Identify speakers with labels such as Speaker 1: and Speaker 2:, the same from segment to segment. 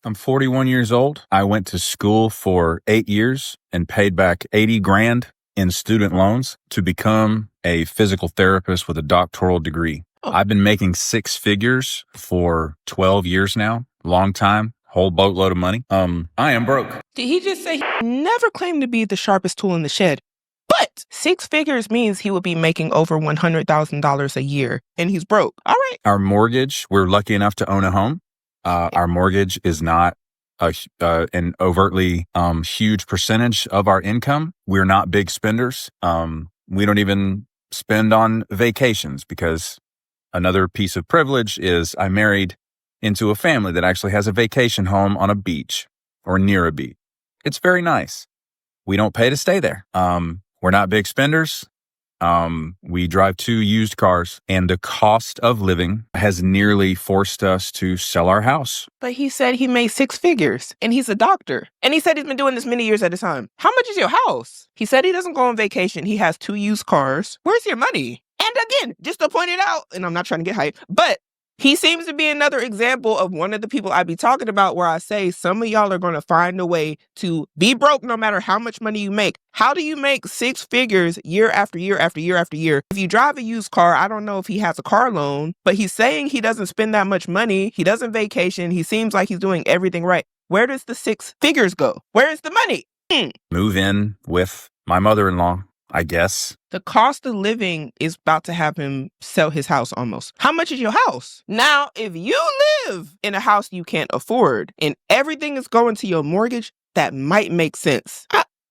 Speaker 1: I'm 41 years old. I went to school for 8 years and paid back 80 grand in student loans to become a physical therapist with a doctoral degree. I've been making six figures for 12 years now. Long time, whole boatload of money. I am broke.
Speaker 2: Did he just say he never claimed to be the sharpest tool in the shed? But six figures means he would be making over $100,000 a year, and he's broke. All right.
Speaker 1: Our mortgage, we're lucky enough to own a home. Our mortgage is not an overtly huge percentage of our income. We're not big spenders. We don't even spend on vacations because another piece of privilege is I married into a family that actually has a vacation home on a beach or near a beach. It's very nice. We don't pay to stay there. We're not big spenders. We drive 2 used cars, and the cost of living has nearly forced us to sell our house.
Speaker 2: But he said he made six figures, and he's a doctor. And he said he's been doing this many years at a time. How much is your house? He said he doesn't go on vacation. He has 2 used cars. Where's your money? And again, just to point it out, and I'm not trying to get hype, but he seems to be another example of one of the people I be talking about where I say some of y'all are going to find a way to be broke no matter how much money you make. How do you make six figures year after year after year after year? If you drive a used car, I don't know if he has a car loan, but he's saying he doesn't spend that much money. He doesn't vacation. He seems like he's doing everything right. Where does the six figures go? Where is the money?
Speaker 1: Move in with my mother-in-law, I guess.
Speaker 2: The cost of living is about to have him sell his house almost. How much is your house? Now, if you live in a house you can't afford and everything is going to your mortgage, that might make sense.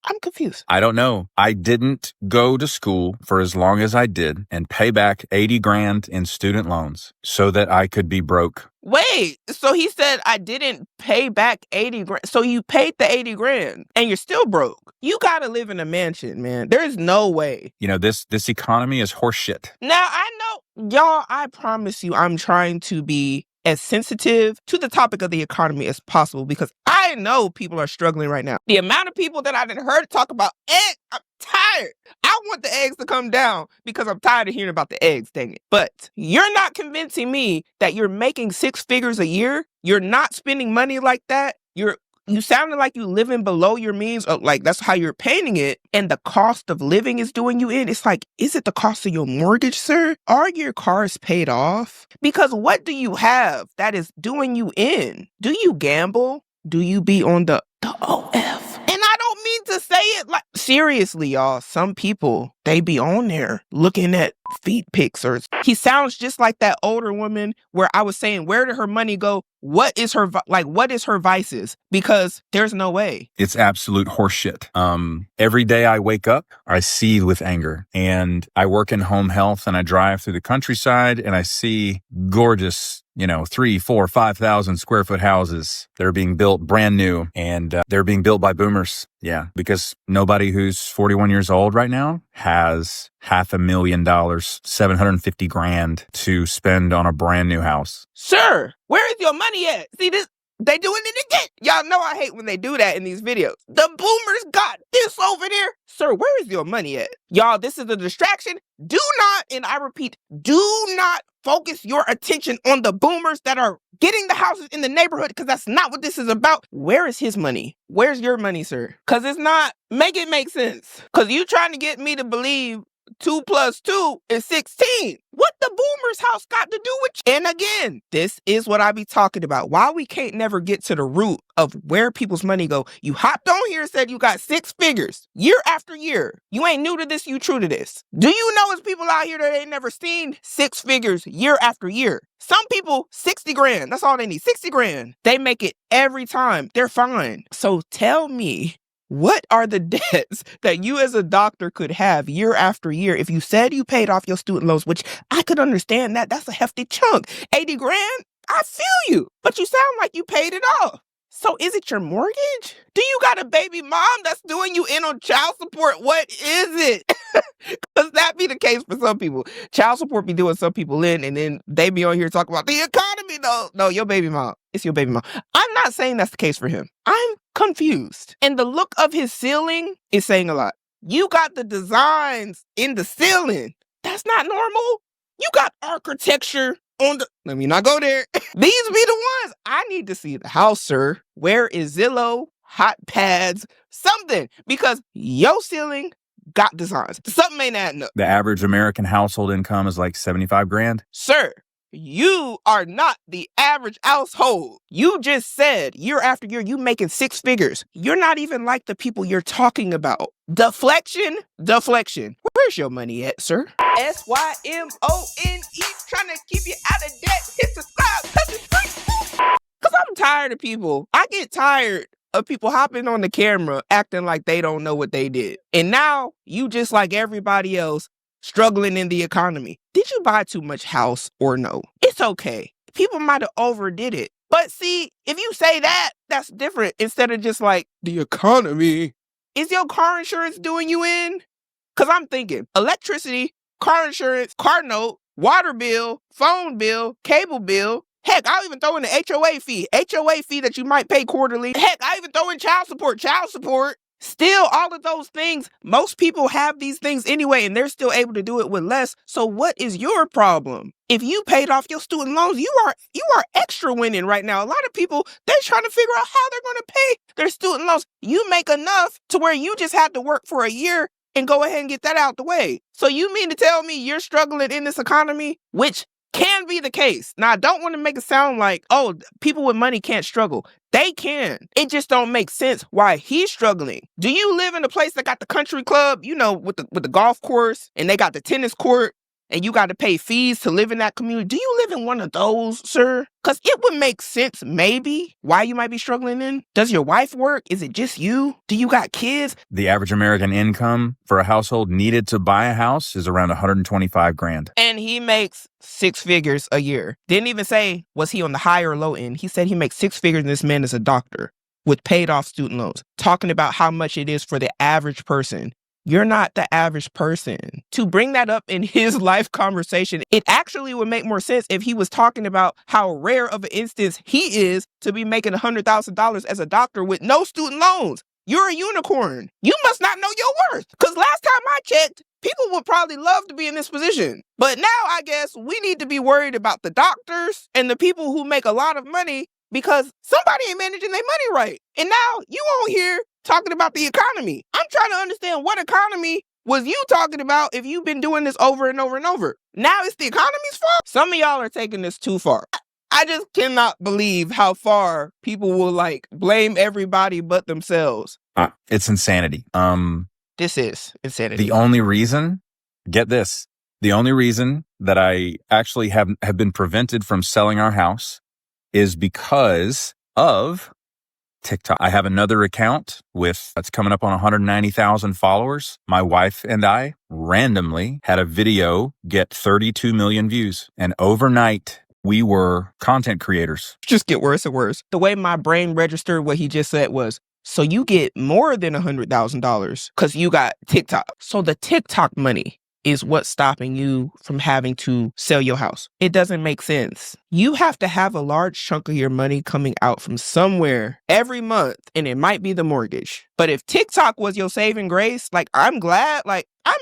Speaker 2: I'm confused.
Speaker 1: I don't know. I didn't go to school for as long as I did and pay back 80 grand in student loans so that I could be broke.
Speaker 2: Wait, so he said I didn't pay back 80 grand. So you paid the 80 grand and you're still broke. You gotta live in a mansion, man. There's no way.
Speaker 1: You know, this economy is horseshit.
Speaker 2: Now, I know, y'all, I promise you, I'm trying to be as sensitive to the topic of the economy as possible because I know people are struggling right now. The amount of people that I didn't heard talk about eggs, I'm tired. I want the eggs to come down because I'm tired of hearing about the eggs, dang it. But you're not convincing me that you're making six figures a year. You're not spending money like that. You sounded like you living below your means, or like that's how you're painting it, and the cost of living is doing you in. It's like, is it the cost of your mortgage, sir? Are your cars paid off? Because what do you have that is doing you in? Do you gamble? Do you be on the OF? And I don't mean to say it like, seriously, y'all, some people, they be on there looking at feet pics or he sounds just like that older woman where I was saying, where did her money go? What is her vices? Because there's no way.
Speaker 1: It's absolute horseshit. Every day I wake up, I seethe with anger, and I work in home health and I drive through the countryside and I see gorgeous, 3, 4, 5,000 square foot houses that are being built brand new, and they're being built by boomers. Yeah, because nobody who's 41 years old right now has $500,000, 750 grand to spend on a brand new house.
Speaker 2: Sir, where is your money at? See this? They doing it again. Y'all know I hate when they do that in these videos. The boomers got this over there. Sir, where is your money at? Y'all, this is a distraction. Do not, and I repeat, do not focus your attention on the boomers that are getting the houses in the neighborhood because that's not what this is about. Where is his money? Where's your money, sir? Because it's not, make it make sense. Because you trying to get me to believe 2 + 2 is 16. What the boomer's house got to do with you? And again, this is what I be talking about. Why we can't never get to the root of where people's money go. You hopped on here and said you got six figures year after year. You ain't new to this, you true to this. Do you know there's people out here that ain't never seen six figures year after year? Some people, 60 grand. That's all they need, 60 grand. They make it every time. They're fine. So tell me, what are the debts that you as a doctor could have year after year if you said you paid off your student loans, which I could understand that. That's a hefty chunk. 80 grand? I feel you. But you sound like you paid it off. So is it your mortgage? Do you got a baby mom that's doing you in on child support? What is it? Because that be the case for some people. Child support be doing some people in, and then they be on here talking about the economy. No, your baby mom. It's your baby mom. I'm not saying that's the case for him. I'm confused. And the look of his ceiling is saying a lot. You got the designs in the ceiling. That's not normal. You got architecture let me not go there. These be the ones. I need to see the house, sir. Where is Zillow, hot pads, something? Because your ceiling got designs. Something ain't adding up.
Speaker 1: The average American household income is like 75 grand.
Speaker 2: Sir, you are not the average household. You just said year after year, you making six figures. You're not even like the people you're talking about. Deflection. Where's your money at, sir? Symone, trying to keep you out of debt. Hit subscribe, touch the screen. Because I'm tired of people. I get tired of people hopping on the camera acting like they don't know what they did. And now you just like everybody else struggling in the economy. Did you buy too much house or no? It's okay. People might have overdid it. But see, if you say that, that's different instead of just like the economy. Is your car insurance doing you in? Because I'm thinking electricity, car insurance, car note, water bill, phone bill, cable bill. Heck, I'll even throw in the HOA fee that you might pay quarterly. Heck, I even throw in child support. Still, all of those things, most people have these things anyway, and they're still able to do it with less. So what is your problem? If you paid off your student loans, you are extra winning right now. A lot of people, they're trying to figure out how they're going to pay their student loans. You make enough to where you just had to work for a year and go ahead and get that out the way. So you mean to tell me you're struggling in this economy, which can be the case. Now, I don't want to make it sound like, oh, people with money can't struggle. They can. It just don't make sense why he's struggling. Do you live in a place that got the country club, you know, with the golf course, and they got the tennis court, and you got to pay fees to live in that community? Do you live in one of those, sir? Because it would make sense, maybe, why you might be struggling in. Does your wife work? Is it just you? Do you got kids?
Speaker 1: The average American income for a household needed to buy a house is around 125 grand.
Speaker 2: And he makes six figures a year. Didn't even say, was he on the high or low end? He said he makes six figures and this man is a doctor with paid off student loans. Talking about how much it is for the average person. You're not the average person. To bring that up in his life conversation, it actually would make more sense if he was talking about how rare of an instance he is to be making $100,000 as a doctor with no student loans. You're a unicorn. You must not know your worth. Because last time I checked, people would probably love to be in this position. But now I guess we need to be worried about the doctors and the people who make a lot of money because somebody ain't managing their money right. And now you on here talking about the economy. I'm trying to understand what economy was you talking about if you've been doing this over and over and over. Now it's the economy's fault? Some of y'all are taking this too far. I just cannot believe how far people will like blame everybody but themselves.
Speaker 1: It's insanity.
Speaker 2: This is insanity.
Speaker 1: The only reason, get this, the only reason that I actually have been prevented from selling our house is because of TikTok. I have another account that's coming up on 190,000 followers. My wife and I randomly had a video get 32 million views. And overnight, we were content creators.
Speaker 2: Just get worse and worse. The way my brain registered what he just said was, so you get more than $100,000 because you got TikTok. So the TikTok money is what's stopping you from having to sell your house. It doesn't make sense. You have to have a large chunk of your money coming out from somewhere every month, and it might be the mortgage. But if TikTok was your saving grace, like I'm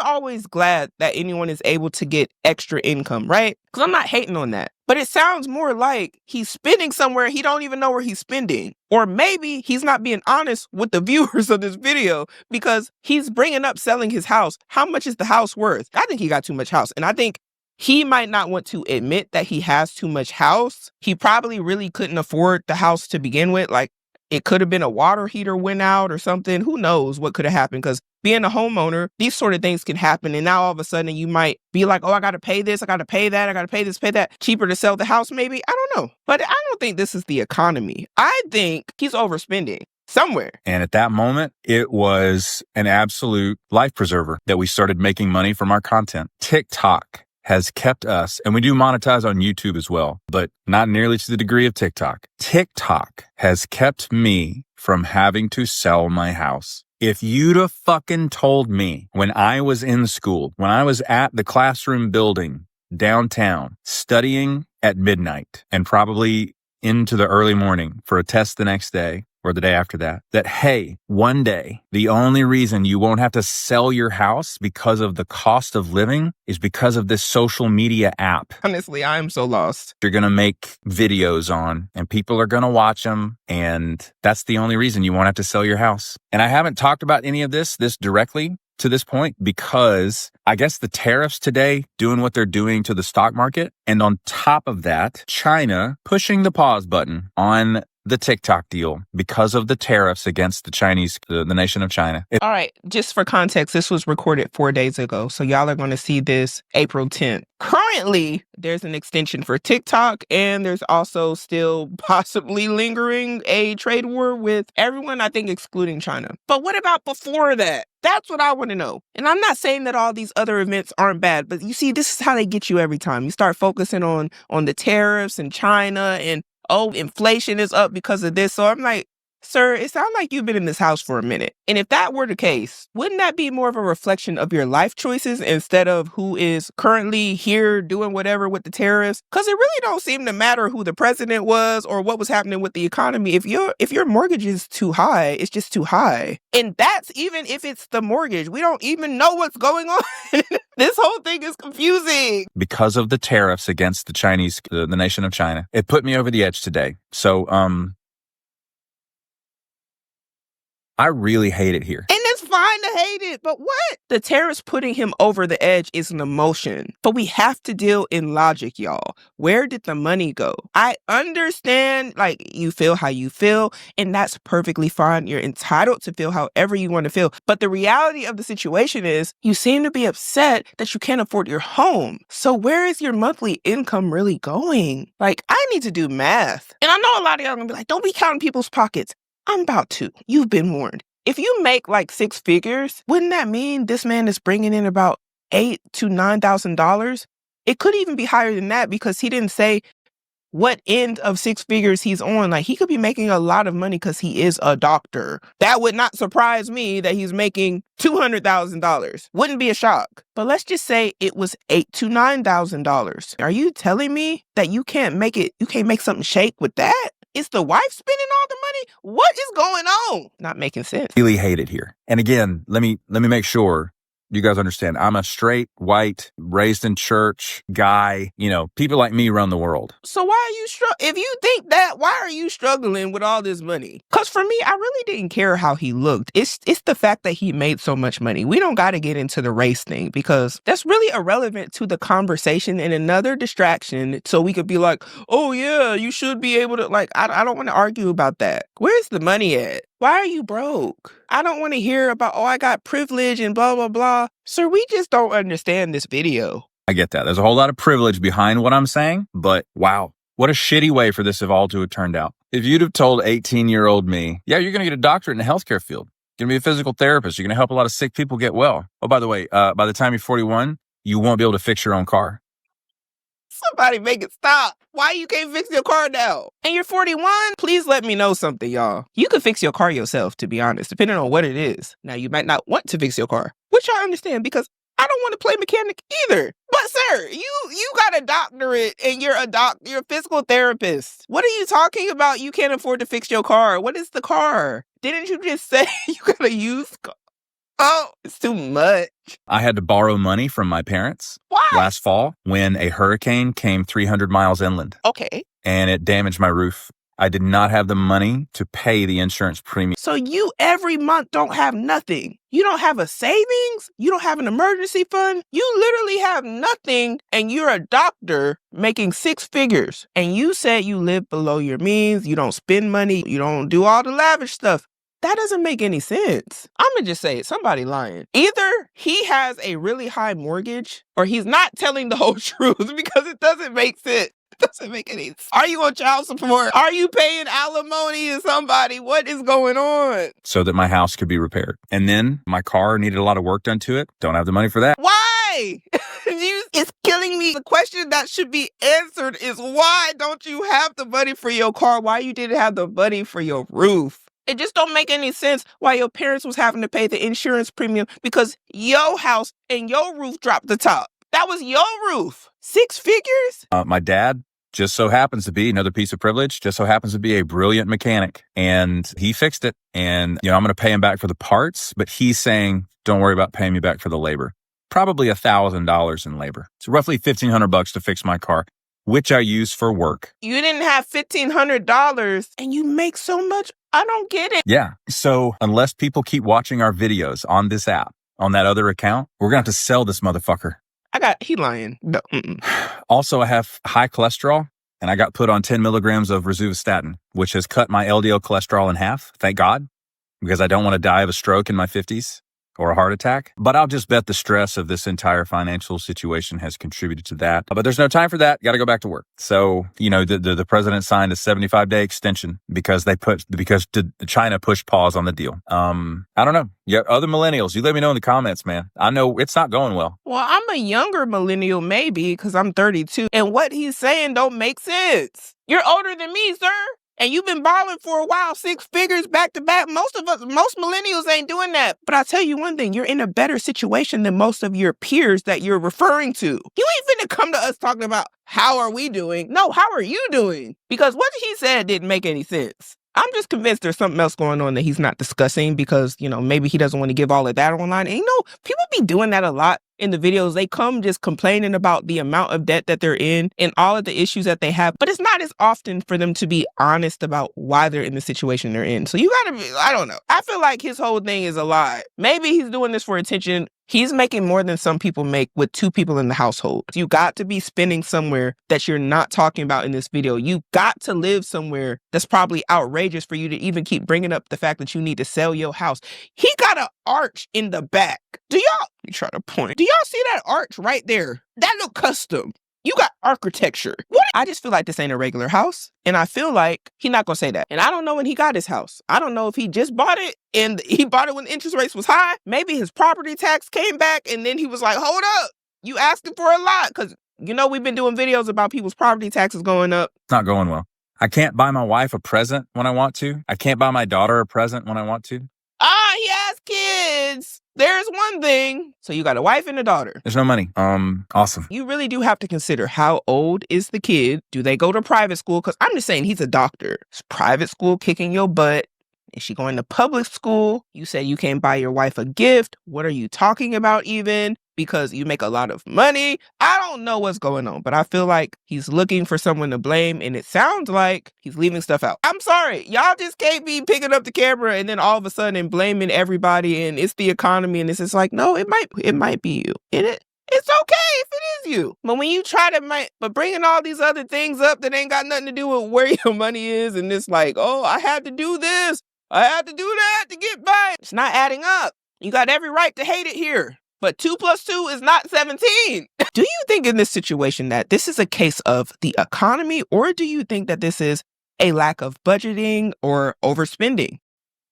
Speaker 2: always glad that anyone is able to get extra income, right? Because I'm not hating on that. But it sounds more like he's spending somewhere he don't even know where he's spending. Or maybe he's not being honest with the viewers of this video because he's bringing up selling his house. How much is the house worth? I think he got too much house. And I think he might not want to admit that he has too much house. He probably really couldn't afford the house to begin with. Like it could have been a water heater went out or something. Who knows what could have happened? Because being a homeowner, these sort of things can happen. And now all of a sudden you might be like, oh, I got to pay this. I got to pay that. I got to pay this, pay that. Cheaper to sell the house, maybe. I don't know. But I don't think this is the economy. I think he's overspending somewhere.
Speaker 1: And at that moment, it was an absolute life preserver that we started making money from our content. TikTok has kept us, and we do monetize on YouTube as well, but not nearly to the degree of TikTok. TikTok has kept me from having to sell my house. If you'd have fucking told me when I was in school, when I was at the classroom building downtown, studying at midnight and probably into the early morning for a test the next day, or the day after that, hey, one day, the only reason you won't have to sell your house because of the cost of living is because of this social media app.
Speaker 2: Honestly, I am so lost.
Speaker 1: You're going to make videos on and people are going to watch them. And that's the only reason you won't have to sell your house. And I haven't talked about any of this directly to this point because I guess the tariffs today doing what they're doing to the stock market. And on top of that, China pushing the pause button on the TikTok deal because of the tariffs against the nation of China.
Speaker 2: All right, just for context, this was recorded 4 days ago. So y'all are going to see this April 10th. Currently, there's an extension for TikTok, and there's also still possibly lingering a trade war with everyone, I think, excluding China. But what about before that? That's what I want to know. And I'm not saying that all these other events aren't bad, but you see, this is how they get you every time. You start focusing on the tariffs and China and, oh, inflation is up because of this. So I'm like, sir, it sounds like you've been in this house for a minute. And if that were the case, wouldn't that be more of a reflection of your life choices instead of who is currently here doing whatever with the tariffs? Because it really don't seem to matter who the president was or what was happening with the economy. If your mortgage is too high, it's just too high. And that's even if it's the mortgage. We don't even know what's going on. This whole thing is confusing.
Speaker 1: Because of the tariffs against the nation of China. It put me over the edge today. So, I really hate it here.
Speaker 2: And it's fine to hate it, but what? The tariffs putting him over the edge is an emotion, but we have to deal in logic, y'all. Where did the money go? I understand, like, you feel how you feel, and that's perfectly fine. You're entitled to feel however you want to feel. But the reality of the situation is you seem to be upset that you can't afford your home. So where is your monthly income really going? Like, I need to do math. And I know a lot of y'all are gonna be like, don't be counting people's pockets. I'm about to. You've been warned. If you make like 6 figures, wouldn't that mean this man is bringing in about $8,000 to $9,000? It could even be higher than that because he didn't say what end of 6 figures he's on. Like, he could be making a lot of money because he is a doctor. That would not surprise me that he's making $200,000. Wouldn't be a shock. But let's just say it was $8,000 to $9,000. Are you telling me that you can't make something shake with that? Is the wife spending all the money? What is going on? Not making sense.
Speaker 1: Really hate it here. And again, let me make sure you guys understand. I'm a straight, white, raised in church guy. You know, people like me run the world.
Speaker 2: So why are you if you think that, why are you struggling with all this money? Because for me, I really didn't care how he looked. It's the fact that he made so much money. We don't got to get into the race thing because that's really irrelevant to the conversation and another distraction. So we could be like, oh yeah, you should be able to, like, I don't want to argue about that. Where's the money at? Why are you broke? I don't want to hear about, oh, I got privilege and blah, blah, blah. Sir, we just don't understand this video.
Speaker 1: I get that. There's a whole lot of privilege behind what I'm saying, but wow, what a shitty way for this all to have turned out. If you'd have told 18-year-old me, yeah, you're going to get a doctorate in the healthcare field. You're going to be a physical therapist. You're going to help a lot of sick people get well. Oh, by the way, by the time you're 41, you won't be able to fix your own car.
Speaker 2: Somebody make it stop. Why you can't fix your car now? And you're 41? Please let me know something, y'all. You can fix your car yourself, to be honest, depending on what it is. Now, you might not want to fix your car, which I understand because I don't want to play mechanic either. But sir, you got a doctorate and you're a physical therapist. What are you talking about? You can't afford to fix your car. What is the car? Didn't you just say you got a used car? Oh, it's too much.
Speaker 1: I had to borrow money from my parents last fall when a hurricane came 300 miles inland.
Speaker 2: Okay.
Speaker 1: And it damaged my roof. I did not have the money to pay the insurance premium.
Speaker 2: So you every month don't have nothing. You don't have a savings. You don't have an emergency fund. You literally have nothing. And you're a doctor making 6 figures. And you said you live below your means. You don't spend money. You don't do all the lavish stuff. That doesn't make any sense. I'm going to just say it. Somebody lying. Either he has a really high mortgage or he's not telling the whole truth because it doesn't make sense. It doesn't make any sense. Are you on child support? Are you paying alimony to somebody? What is going on?
Speaker 1: So that my house could be repaired. And then my car needed a lot of work done to it. Don't have the money for that.
Speaker 2: Why? It's killing me. The question that should be answered is why don't you have the money for your car? Why you didn't have the money for your roof? It just don't make any sense why your parents was having to pay the insurance premium because your house and your roof dropped the top. That was your roof. 6 figures?
Speaker 1: My dad just so happens to be another piece of privilege, just so happens to be a brilliant mechanic. And he fixed it. And, I'm going to pay him back for the parts, but he's saying, don't worry about paying me back for the labor. Probably $1,000 in labor. It's roughly $1,500 to fix my car, which I use for work.
Speaker 2: You didn't have $1,500 and you make so much. I don't get it.
Speaker 1: Yeah. So unless people keep watching our videos on this app, on that other account, we're going to have to sell this motherfucker.
Speaker 2: He lying. No.
Speaker 1: Also, I have high cholesterol and I got put on 10 milligrams of rosuvastatin, which has cut my LDL cholesterol in half. Thank God, because I don't want to die of a stroke in my 50s. Or a heart attack. But I'll just bet the stress of this entire financial situation has contributed to that. But there's no time for that. Got to go back to work. So, the president signed a 75-day extension because China pushed pause on the deal. I don't know. Yeah, other millennials, you let me know in the comments, man. I know it's not going well.
Speaker 2: Well, I'm a younger millennial, maybe, because I'm 32. And what he's saying don't make sense. You're older than me, sir. And you've been balling for a while, 6 figures back to back. Most millennials ain't doing that. But I'll tell you one thing, you're in a better situation than most of your peers that you're referring to. You ain't finna come to us talking about how are we doing? No, how are you doing? Because what he said didn't make any sense. I'm just convinced there's something else going on that he's not discussing because, maybe he doesn't want to give all of that online. And, people be doing that a lot in the videos. They come just complaining about the amount of debt that they're in and all of the issues that they have. But it's not as often for them to be honest about why they're in the situation they're in. So you gotta be, I don't know. I feel like his whole thing is a lie. Maybe he's doing this for attention. He's making more than some people make with 2 people in the household. You got to be spending somewhere that you're not talking about in this video. You got to live somewhere that's probably outrageous for you to even keep bringing up the fact that you need to sell your house. He got an arch in the back. You try to point. Do y'all see that arch right there? That look custom. You got architecture. I just feel like this ain't a regular house. And I feel like he's not going to say that. And I don't know when he got his house. I don't know if he just bought it and he bought it when interest rates was high. Maybe his property tax came back and then he was like, hold up. You asking for a lot. Because, we've been doing videos about people's property taxes going up.
Speaker 1: It's not going well. I can't buy my wife a present when I want to. I can't buy my daughter a present when I want to.
Speaker 2: He has kids. There's one thing. So you got a wife and a daughter.
Speaker 1: There's no money. Awesome.
Speaker 2: You really do have to consider how old is the kid? Do they go to private school? Because I'm just saying he's a doctor. Is private school kicking your butt? Is she going to public school? You said you can't buy your wife a gift. What are you talking about even? Because you make a lot of money. I don't know what's going on, but I feel like he's looking for someone to blame, and it sounds like he's leaving stuff out. I'm sorry. Y'all just can't be picking up the camera and then all of a sudden blaming everybody, and it's the economy, and it's just like, no, it might be you. It's okay if it is you. But when you try to but bringing all these other things up that ain't got nothing to do with where your money is, and it's like, oh, I had to do this. I had to do that to get by. It's not adding up. You got every right to hate it here. But 2 + 2 is not 17. Do you think in this situation that this is a case of the economy, or do you think that this is a lack of budgeting or overspending?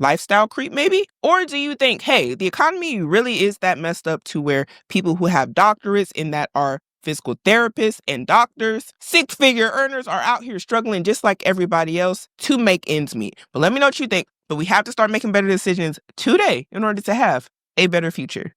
Speaker 2: Lifestyle creep, maybe? Or do you think, hey, the economy really is that messed up to where people who have doctorates and that are physical therapists and doctors, 6-figure earners are out here struggling just like everybody else to make ends meet? But let me know what you think. But we have to start making better decisions today in order to have a better future.